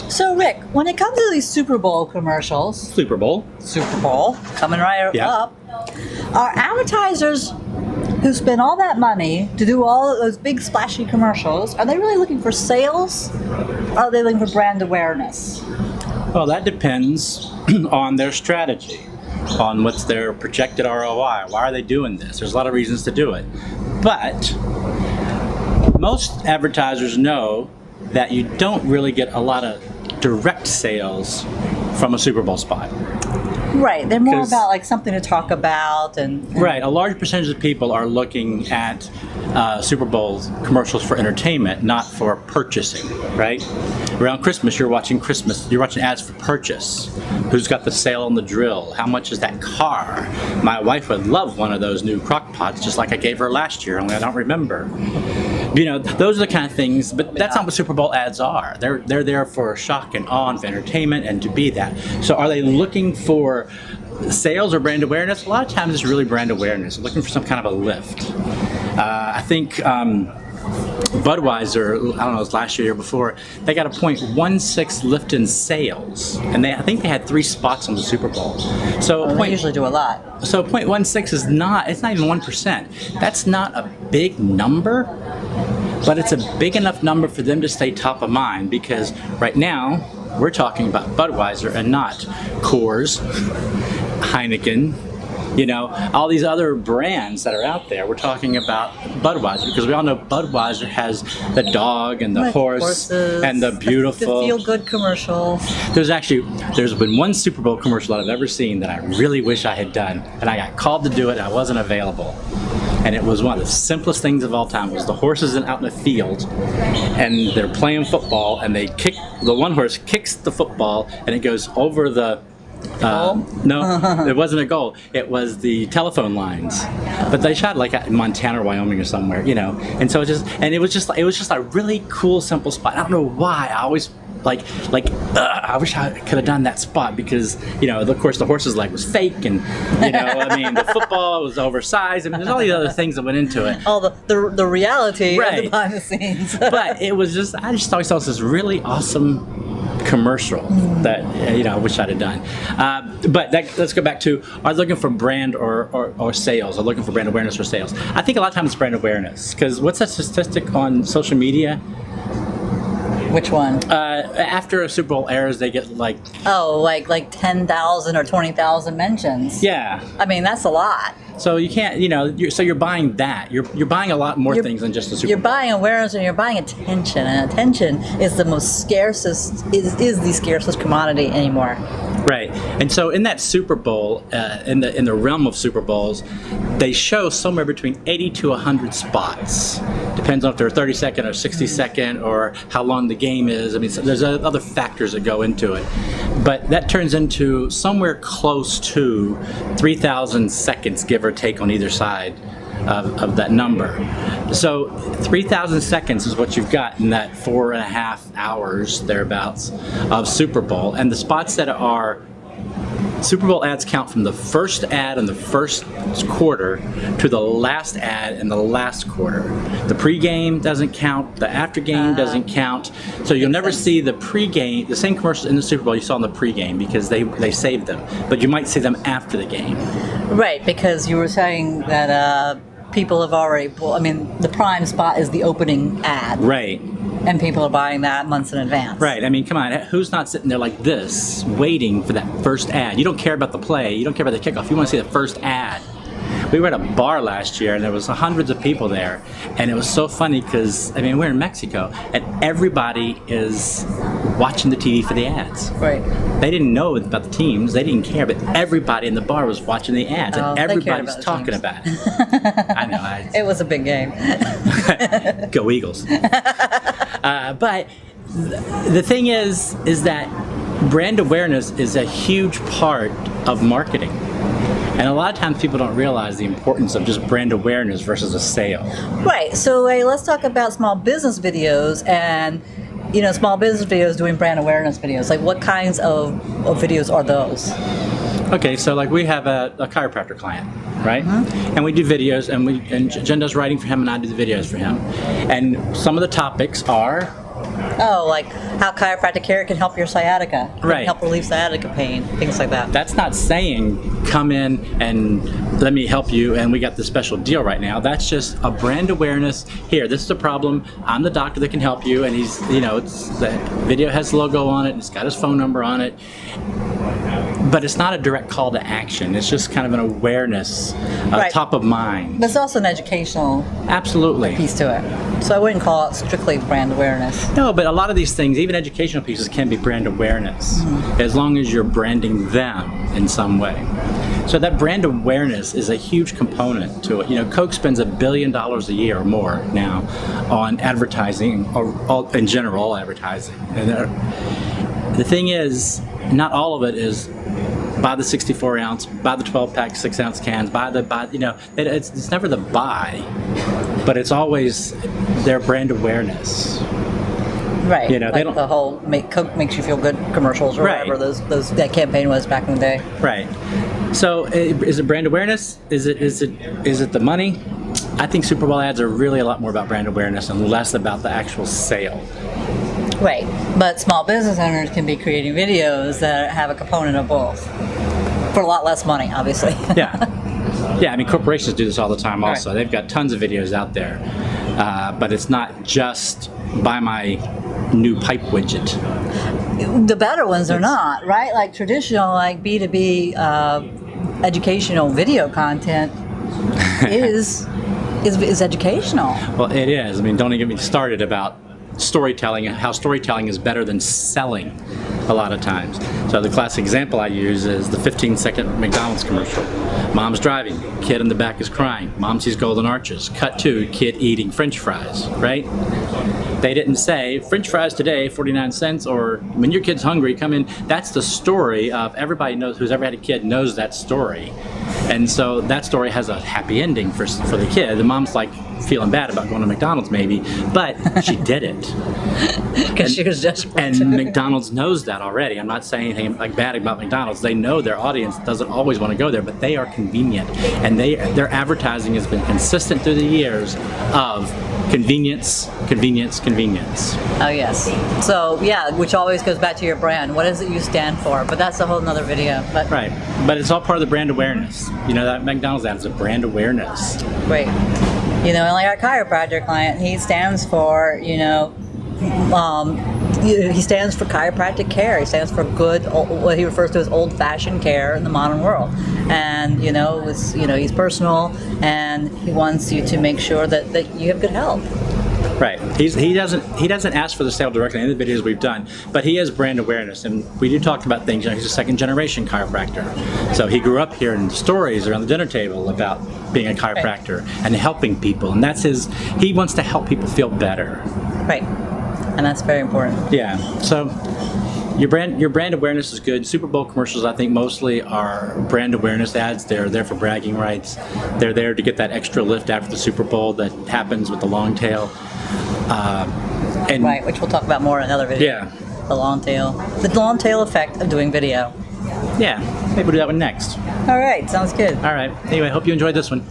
So, Rick, when it comes to these Super Bowl commercials, Super Bowl. coming right Yeah. up, are advertisers who spend all that money to do all of those big splashy commercials, are they really looking for sales? Or are they looking for brand awareness? Well, that depends on their strategy, on what's their projected ROI. Why are they doing this? There's a lot of reasons to do it. But most advertisers know that you don't really get a lot of direct sales from a Super Bowl spot. Right, they're more 'Cause- about like something to talk about and Right, a large percentage of people are looking at Super Bowl commercials for entertainment, not for purchasing. Right, around Christmas, you're watching ads for purchase. Who's got the sale on the drill? How much is that car? My wife would love one of those new crock pots, just like I gave her last year, only I don't remember. You know, those are the kind of things, but that's not what Super Bowl ads are. They're there for shock and awe and for entertainment and to be that. So are they looking for sales or brand awareness? A lot of times it's really brand awareness. They're looking for some kind of a lift. I think Budweiser, I don't know, it was last year or before, they got a 0.16 lift in sales. And I think they had 3 spots on the Super Bowl. So they usually do a lot. So 0.16 is not even 1%. That's not a big number, but it's a big enough number for them to stay top of mind, because right now we're talking about Budweiser and not Coors, Heineken, you know, all these other brands that are out there. We're talking about Budweiser because we all know Budweiser has the dog and the Right, horse horses, and the beautiful. the feel-good commercials. There's been one Super Bowl commercial that I've ever seen that I really wish I had done, and I got called to do it and I wasn't available. And it was one of the simplest things of all time. It was the horses out in the field, and they're playing football, and the one horse kicks the football, and it goes over the no, it wasn't a goal. It was the telephone lines, but they shot like in Montana or Wyoming or somewhere, you know. And so it was just a really cool, simple spot. I don't know why. I always I wish I could have done that spot because, you know, of course the horse's leg was fake, and you know, I mean, the football was oversized. I mean, there's all these other things that went into it. All the reality Right. of the behind the scenes. But it was I just always thought this really awesome commercial that you know I wish I'd have done. But let's go back to, are they looking for brand or sales? Are they looking for brand awareness or sales? I think a lot of times it's brand awareness, because what's that statistic on social media? Which one? After a Super Bowl airs, they get like 10,000 or 20,000 mentions. yeah. I mean, that's a lot. So you can't, you know, you're buying that. You're buying a lot more things than just the Super You're Bowl. buying awareness and you're buying attention, and attention is the most scarcest is the scarcest commodity anymore. Right, and so in that Super Bowl, in the realm of Super Bowls, they show somewhere between 80 to 100 spots. Depends on if they're 30-second or 60-second or how long the game is. I mean, so there's other factors that go into it, but that turns into somewhere close to 3,000 seconds, give or take, on either side of that number. So 3,000 seconds is what you've got in that 4.5 hours thereabouts of Super Bowl. And the spots that are Super Bowl ads count from the first ad in the first quarter to the last ad in the last quarter. The pregame doesn't count, the aftergame doesn't count. So you'll never see the pregame, the same commercials in the Super Bowl you saw in the pregame, because they saved them. But you might see them after the game. Right, because you were saying that people have already. Well, I mean, the prime spot is the opening ad, Right. and people are buying that months in advance. Right. I mean, come on. Who's not sitting there like this, waiting for that first ad? You don't care about the play. You don't care about the kickoff. You want to see the first ad. We were at a bar last year, and there was hundreds of people there, and it was so funny because, I mean, we're in Mexico, and everybody is watching the TV for the ads. Right. They didn't know about the teams. They didn't care, but everybody in the ar was watching the ads, and they cared everybody's about the talking teams. about it. I know. It was a big game. Go Eagles. But the thing is that brand awareness is a huge part of marketing. And a lot of times people don't realize the importance of just brand awareness versus a sale. Right. So let's talk about small business videos and, you know, small business videos doing brand awareness videos. Like, what kinds of videos are those? Okay, so like we have a chiropractor client, right? And we do videos, and Jen does writing for him, and I do the videos for him. And some of the topics are Oh, like how chiropractic care can help your sciatica, Right. help relieve sciatica pain, things like that. That's not saying come in and let me help you and we got this special deal right now. That's just a brand awareness. Here, this is the problem. I'm the doctor that can help you, and he's, the video has the logo on it, and it's got his phone number on it. But it's not a direct call to action. It's just kind of an awareness, Right. top of mind. But it's also an educational Absolutely. piece to it. So I wouldn't call it strictly brand awareness. No, but a lot of these things, even educational pieces, can be brand awareness, as long as you're branding them in some way. So that brand awareness is a huge component to it. Coke spends $1 billion a year or more now on advertising, or in general, all advertising. And the thing is, not all of it is buy the 64 ounce, buy the 12 pack 6 ounce cans, it's never the buy, but it's always their brand awareness. Right. They Like don't. the whole Coke makes you feel good commercials or Right. whatever that campaign was back in the day. Right. So is it brand awareness? Is it the money? I think Super Bowl ads are really a lot more about brand awareness and less about the actual sale. Right. But small business owners can be creating videos that have a component of both for a lot less money, obviously. Yeah. Yeah, I mean, corporations do this all the time also. Right. They've got tons of videos out there. But it's not just buy my new pipe widget. The better ones are not, right? Like traditional, like B2B educational video content is educational. Well, it is. I mean, don't even get me started about storytelling and how storytelling is better than selling a lot of times. So the classic example I use is the 15-second McDonald's commercial. Mom's driving, kid in the back is crying. Mom sees golden arches. Cut to kid eating French fries, right? They didn't say French fries today, 49 cents, or when your kid's hungry, come in. That's the story of everybody knows who's ever had a kid knows that story. And so that story has a happy ending for the kid. The mom's like feeling bad about going to McDonald's maybe, but she did it. Because she was desperate. And McDonald's knows that already. I'm not saying anything like bad about McDonald's. They know their audience doesn't always want to go there, but they are convenient. And their advertising has been consistent through the years of convenience, convenience, convenience. Oh, yes. So, yeah, which always goes back to your brand. What is it you stand for? But that's a whole nother video. But Right. But it's all part of the brand awareness. That McDonald's ad is a brand awareness. Great. And like our chiropractor client, he stands for, he stands for chiropractic care. He stands for good, what he refers to as old-fashioned care in the modern world. And, he's personal, and he wants you to make sure that you have good health. Right. He doesn't ask for the sale directly in the videos we've done, but he has brand awareness, and we do talk about things. He's a second generation chiropractor, so he grew up hearing stories around the dinner table about being a chiropractor and helping people, and that's he wants to help people feel better. Right. And that's very important. Yeah. So your brand awareness is good. Super Bowl commercials, I think, mostly are brand awareness ads. They're there for bragging rights. They're there to get that extra lift after the Super Bowl that happens with the long tail. Right, which we'll talk about more in another video. Yeah. The long tail effect of doing video. Yeah. Maybe we'll do that one next. All right, sounds good. All right. Anyway, hope you enjoyed this one.